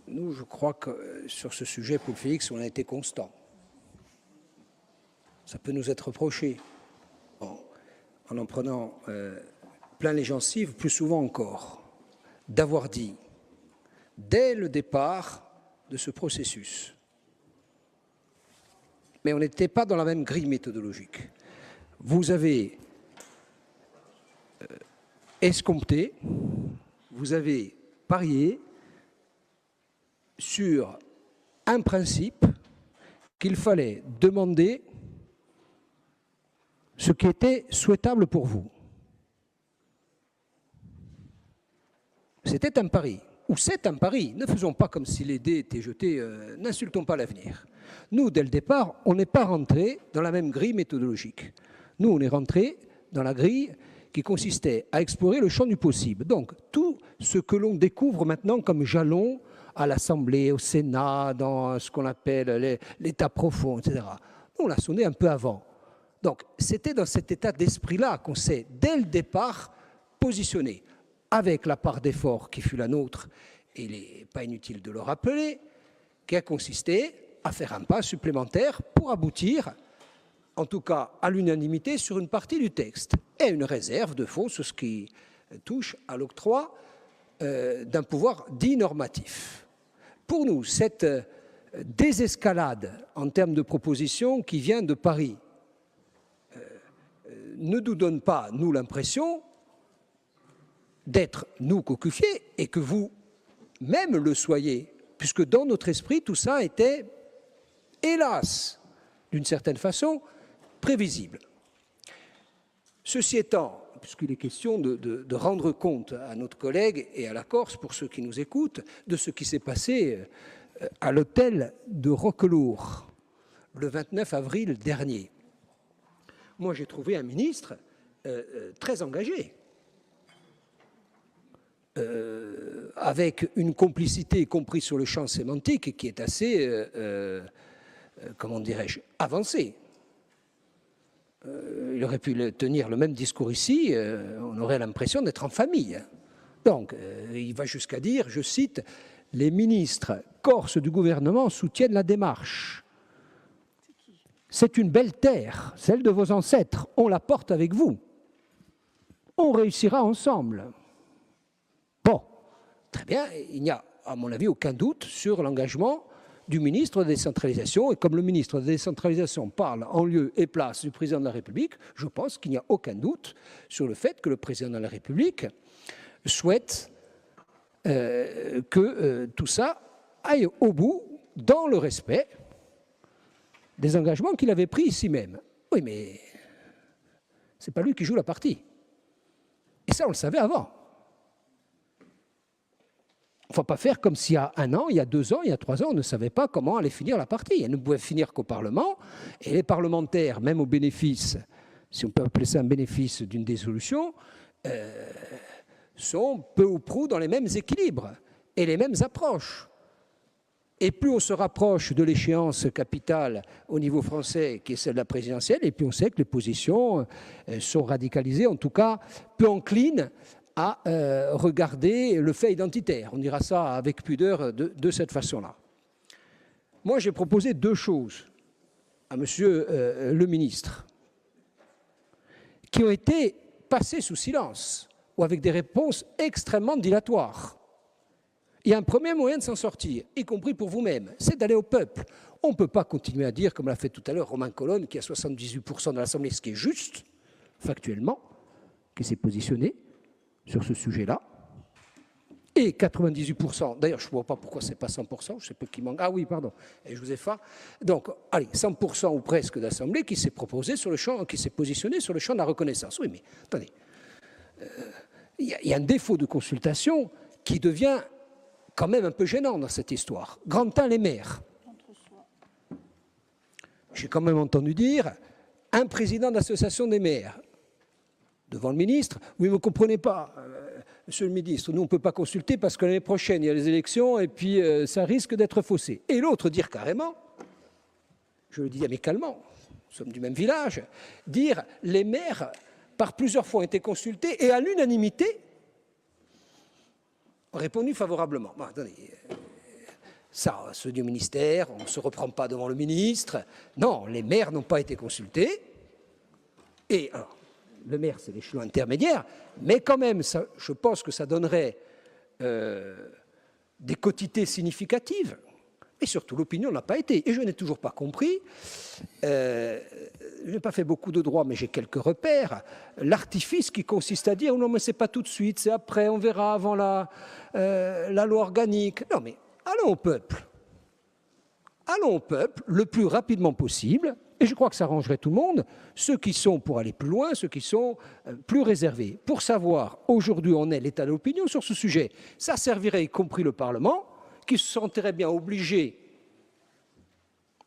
nous, je crois que sur ce sujet, Paul Félix, on a été constant. Ça peut nous être reproché en prenant plein les gencives, plus souvent encore, d'avoir dit, dès le départ de ce processus, mais on n'était pas dans la même grille méthodologique. Vous avez escompté, vous avez parié sur un principe qu'il fallait demander ce qui était souhaitable pour vous. C'était un pari, ou c'est un pari. Ne faisons pas comme si les dés étaient jetés, n'insultons pas l'avenir. Nous, dès le départ, on n'est pas rentré dans la même grille méthodologique. Nous, on est rentré dans la grille qui consistait à explorer le champ du possible. Donc, tout ce que l'on découvre maintenant comme jalon à l'Assemblée, au Sénat, dans ce qu'on appelle l'état profond, etc., on l'a sonné un peu avant. Donc, c'était dans cet état d'esprit-là qu'on s'est, dès le départ, positionné, avec la part d'effort qui fut la nôtre, et il n'est pas inutile de le rappeler, qui a consisté à faire un pas supplémentaire pour aboutir, en tout cas à l'unanimité, sur une partie du texte, et une réserve de fond sur ce qui touche à l'octroi d'un pouvoir dit normatif. Pour nous, cette désescalade en termes de propositions qui vient de Paris ne nous donne pas, nous, l'impression d'être, nous, cocufiés, et que vous-même le soyez, puisque dans notre esprit, tout ça était, hélas, d'une certaine façon, prévisible. Ceci étant, puisqu'il est question de rendre compte à notre collègue et à la Corse, pour ceux qui nous écoutent, de ce qui s'est passé à l'hôtel de Roquelour le 29 avril dernier. Moi, j'ai trouvé un ministre très engagé, avec une complicité, y compris sur le champ sémantique, qui est assez, comment dirais-je, avancée. Il aurait pu tenir le même discours ici, on aurait l'impression d'être en famille. Donc, il va jusqu'à dire, je cite, « Les ministres corses du gouvernement soutiennent la démarche. C'est une belle terre, celle de vos ancêtres, on la porte avec vous. On réussira ensemble. » Bon, très bien, il n'y a, à mon avis, aucun doute sur l'engagement du ministre de la décentralisation. Et comme le ministre de la décentralisation parle en lieu et place du président de la République, je pense qu'il n'y a aucun doute sur le fait que le président de la République souhaite que tout ça aille au bout dans le respect des engagements qu'il avait pris ici même. Oui, mais ce n'est pas lui qui joue la partie. Et ça, on le savait avant. Il ne faut pas faire comme s'il y a 1 an, il y a 2 ans, il y a 3 ans, on ne savait pas comment allait finir la partie. Elle ne pouvait finir qu'au Parlement. Et les parlementaires, même au bénéfice, si on peut appeler ça un bénéfice d'une dissolution, sont peu ou prou dans les mêmes équilibres et les mêmes approches. Et plus on se rapproche de l'échéance capitale au niveau français, qui est celle de la présidentielle, et plus on sait que les positions sont radicalisées, en tout cas peu enclines à regarder le fait identitaire. On dira ça avec pudeur de cette façon-là. Moi, j'ai proposé 2 choses à monsieur le ministre, qui ont été passées sous silence, ou avec des réponses extrêmement dilatoires. Il y a un premier moyen de s'en sortir, y compris pour vous-même, c'est d'aller au peuple. On ne peut pas continuer à dire, comme l'a fait tout à l'heure Romain Colonne, qui a 78% de l'Assemblée, ce qui est juste, factuellement, qui s'est positionné sur ce sujet-là, et 98%, d'ailleurs je ne vois pas pourquoi ce n'est pas 100%, je ne sais pas qui manque, ah oui, pardon, et je vous ai fait, donc, allez, 100% ou presque d'Assemblée qui s'est proposé sur le champ, qui s'est positionné sur le champ de la reconnaissance. Oui, mais attendez, il y a un défaut de consultation qui devient quand même un peu gênant dans cette histoire. Grantin les maires. J'ai quand même entendu dire un président d'association des maires devant le ministre. Oui, vous ne comprenez pas, monsieur le ministre, nous on ne peut pas consulter parce que l'année prochaine il y a les élections et puis ça risque d'être faussé. Et l'autre dire carrément, je le dis amicalement, nous sommes du même village, dire les maires par plusieurs fois ont été consultés et à l'unanimité ont répondu favorablement. Bon, attendez, Ça, ceux du ministère, on ne se reprend pas devant le ministre. Non, les maires n'ont pas été consultés. Et alors, le maire, c'est l'échelon intermédiaire, mais quand même, ça, je pense que ça donnerait des quotités significatives. Et surtout, l'opinion n'a pas été. Et je n'ai toujours pas compris, je n'ai pas fait beaucoup de droit, mais j'ai quelques repères, l'artifice qui consiste à dire « non, mais ce n'est pas tout de suite, c'est après, on verra avant la loi organique ». Non, mais allons au peuple le plus rapidement possible, et je crois que ça arrangerait tout le monde, ceux qui sont pour aller plus loin, ceux qui sont plus réservés. Pour savoir, aujourd'hui, on est l'état de l'opinion sur ce sujet. Ça servirait, y compris le Parlement, qui se sentirait bien obligé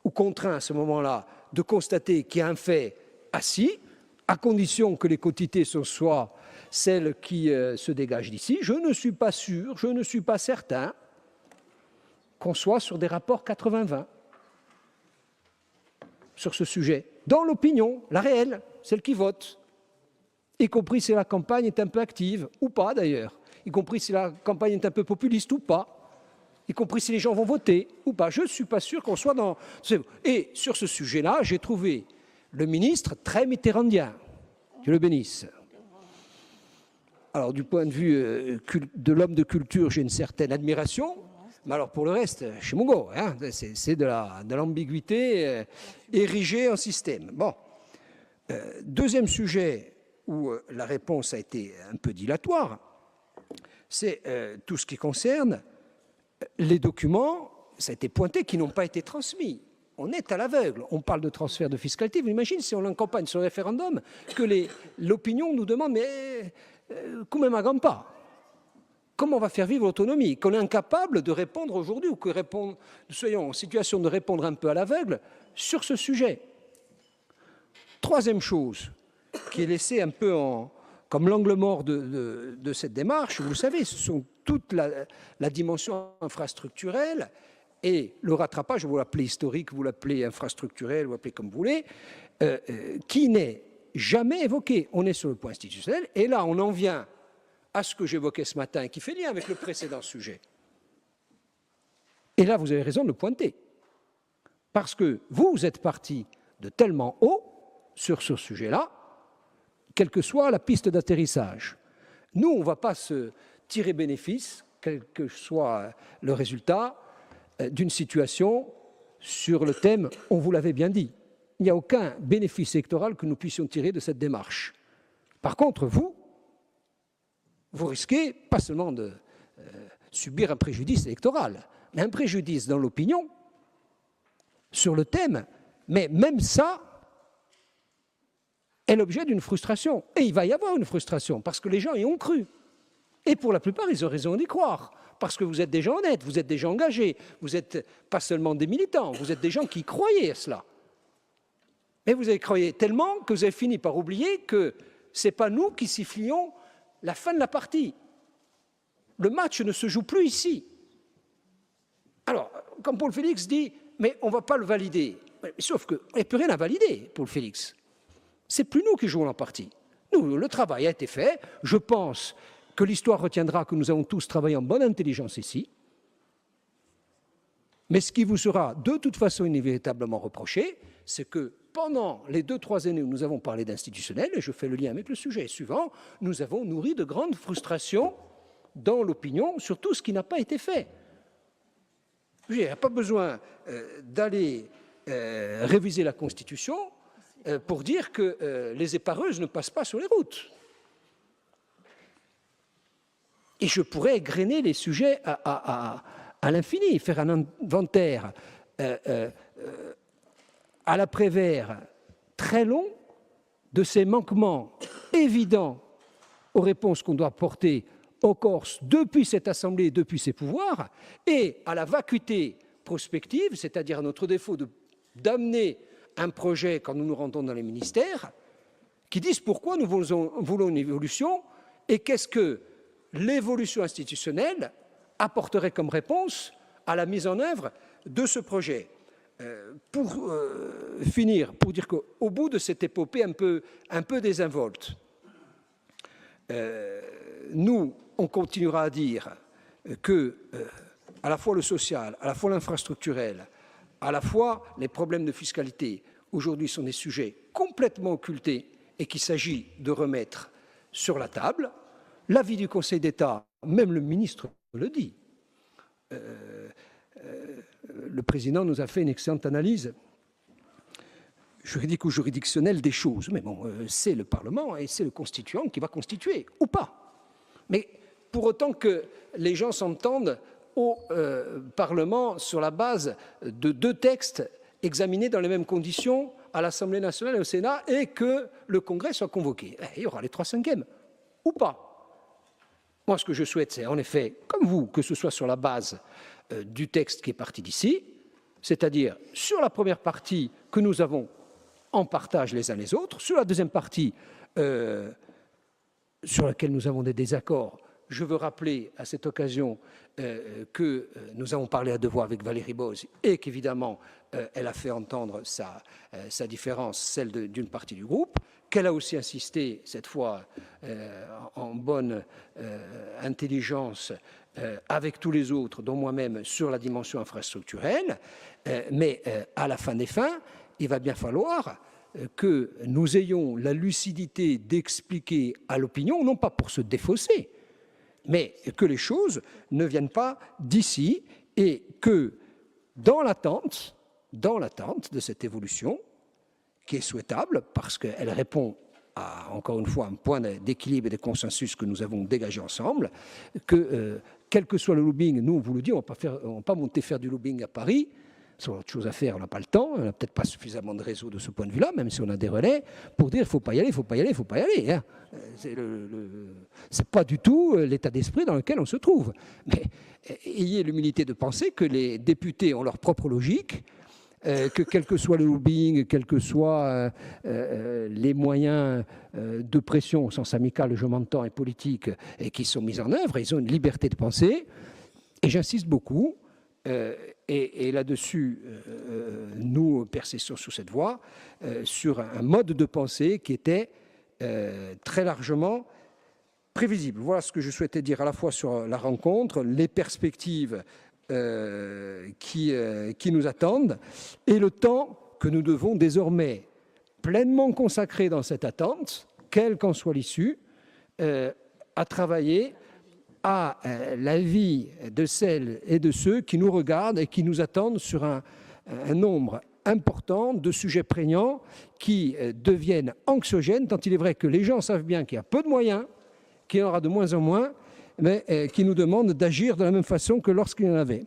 ou contraint à ce moment-là de constater qu'il y a un fait assis, à condition que les quotités soient celles qui se dégagent d'ici. Je ne suis pas sûr, je ne suis pas certain qu'on soit sur des rapports 80-20 sur ce sujet. Dans l'opinion, la réelle, celle qui vote, y compris si la campagne est un peu active, ou pas d'ailleurs, y compris si la campagne est un peu populiste ou pas, y compris si les gens vont voter ou pas. Je ne suis pas sûr qu'on soit dans... Et sur ce sujet-là, j'ai trouvé le ministre très mitterrandien. Dieu le bénisse. Alors, du point de vue de l'homme de culture, j'ai une certaine admiration. Mais alors, pour le reste, je suis mongo. Hein, c'est de l'ambiguïté érigée en système. Bon. Deuxième sujet où la réponse a été un peu dilatoire, c'est tout ce qui concerne les documents, ça a été pointé, qui n'ont pas été transmis. On est à l'aveugle. On parle de transfert de fiscalité. Vous imaginez si on est en campagne sur le référendum que l'opinion nous demande, mais comment ma gagne pas? Comment on va faire vivre l'autonomie? Qu'on est incapable de répondre aujourd'hui ou que nous soyons en situation de répondre un peu à l'aveugle sur ce sujet. Troisième chose qui est laissée un peu comme l'angle mort de cette démarche, vous le savez, ce sont toute la dimension infrastructurelle et le rattrapage, vous l'appelez historique, vous l'appelez infrastructurel, vous l'appelez comme vous voulez, qui n'est jamais évoqué. On est sur le point institutionnel et là on en vient à ce que j'évoquais ce matin et qui fait lien avec le précédent sujet. Et là, vous avez raison de le pointer. Parce que vous êtes parti de tellement haut sur ce sujet-là, quelle que soit la piste d'atterrissage. Nous, on ne va pas se tirer bénéfice, quel que soit le résultat, d'une situation sur le thème « on vous l'avait bien dit ». Il n'y a aucun bénéfice électoral que nous puissions tirer de cette démarche. Par contre, vous risquez pas seulement de subir un préjudice électoral, mais un préjudice dans l'opinion sur le thème, mais même ça est l'objet d'une frustration. Et il va y avoir une frustration, parce que les gens y ont cru. Et pour la plupart, ils ont raison d'y croire, parce que vous êtes des gens honnêtes, vous êtes des gens engagés, vous n'êtes pas seulement des militants, vous êtes des gens qui croyaient à cela. Mais vous avez croyé tellement que vous avez fini par oublier que ce n'est pas nous qui sifflions la fin de la partie. Le match ne se joue plus ici. Alors, comme Paul Félix dit, mais on ne va pas le valider. Sauf qu'il n'y a plus rien à valider, Paul Félix. C'est plus nous qui jouons la partie. Nous, le travail a été fait. Je pense que l'histoire retiendra que nous avons tous travaillé en bonne intelligence ici. Mais ce qui vous sera de toute façon inévitablement reproché, c'est que pendant les 2-3 années où nous avons parlé d'institutionnel, et je fais le lien avec le sujet suivant, nous avons nourri de grandes frustrations dans l'opinion sur tout ce qui n'a pas été fait. Il n'y a pas besoin d'aller réviser la Constitution pour dire que les épareuses ne passent pas sur les routes. Et je pourrais égrener les sujets à l'infini, faire un inventaire à l'après-vert très long de ces manquements évidents aux réponses qu'on doit porter aux Corses depuis cette Assemblée, depuis ses pouvoirs, et à la vacuité prospective, c'est-à-dire à notre défaut d'amener un projet quand nous nous rendons dans les ministères, qui disent pourquoi nous voulons une évolution et qu'est-ce que l'évolution institutionnelle apporterait comme réponse à la mise en œuvre de ce projet. Pour finir, pour dire qu'au bout de cette épopée un peu désinvolte, nous, on continuera à dire que à la fois le social, à la fois l'infrastructurel, à la fois les problèmes de fiscalité, aujourd'hui sont des sujets complètement occultés et qu'il s'agit de remettre sur la table. L'avis du Conseil d'État, même le ministre le dit. Le président nous a fait une excellente analyse juridique ou juridictionnelle des choses. Mais bon, c'est le Parlement et c'est le constituant qui va constituer, ou pas. Mais pour autant que les gens s'entendent au Parlement sur la base de 2 textes examinés dans les mêmes conditions à l'Assemblée nationale et au Sénat et que le Congrès soit convoqué. Il y aura les 3/5 ou pas. Moi, ce que je souhaite, c'est en effet, comme vous, que ce soit sur la base du texte qui est parti d'ici, c'est-à-dire sur la première partie que nous avons en partage les uns les autres, sur la deuxième partie sur laquelle nous avons des désaccords. Je veux rappeler à cette occasion que nous avons parlé à 2 voix avec Valérie Boze et qu'évidemment, elle a fait entendre sa différence, celle d'une partie du groupe, qu'elle a aussi insisté, cette fois en bonne intelligence, avec tous les autres, dont moi-même, sur la dimension infrastructurelle. Mais à la fin des fins, il va bien falloir que nous ayons la lucidité d'expliquer à l'opinion, non pas pour se défausser, mais que les choses ne viennent pas d'ici et que, dans l'attente de cette évolution, qui est souhaitable parce qu'elle répond à, encore une fois, un point d'équilibre et de consensus que nous avons dégagé ensemble, que, quel que soit le lobbying, nous, on vous le dit, on ne va pas monter faire du lobbying à Paris. C'est autre chose à faire, on n'a pas le temps, on n'a peut-être pas suffisamment de réseau de ce point de vue-là, même si on a des relais, pour dire il ne faut pas y aller, il ne faut pas y aller, il ne faut pas y aller. Hein. C'est pas du tout l'état d'esprit dans lequel on se trouve. Mais ayez l'humilité de penser que les députés ont leur propre logique, que quel que soit le lobbying, quels que soient les moyens de pression au sens amical, je m'entends, et politique, et qui sont mis en œuvre, ils ont une liberté de penser, et j'insiste beaucoup, et là-dessus, nous persistons sur cette voie, sur un mode de pensée qui était très largement prévisible. Voilà ce que je souhaitais dire à la fois sur la rencontre, les perspectives qui nous attendent et le temps que nous devons désormais pleinement consacrer dans cette attente, quelle qu'en soit l'issue, à travailler à la vie de celles et de ceux qui nous regardent et qui nous attendent sur un nombre important de sujets prégnants qui deviennent anxiogènes, tant il est vrai que les gens savent bien qu'il y a peu de moyens, qu'il y en aura de moins en moins, mais qui nous demandent d'agir de la même façon que lorsqu'il y en avait.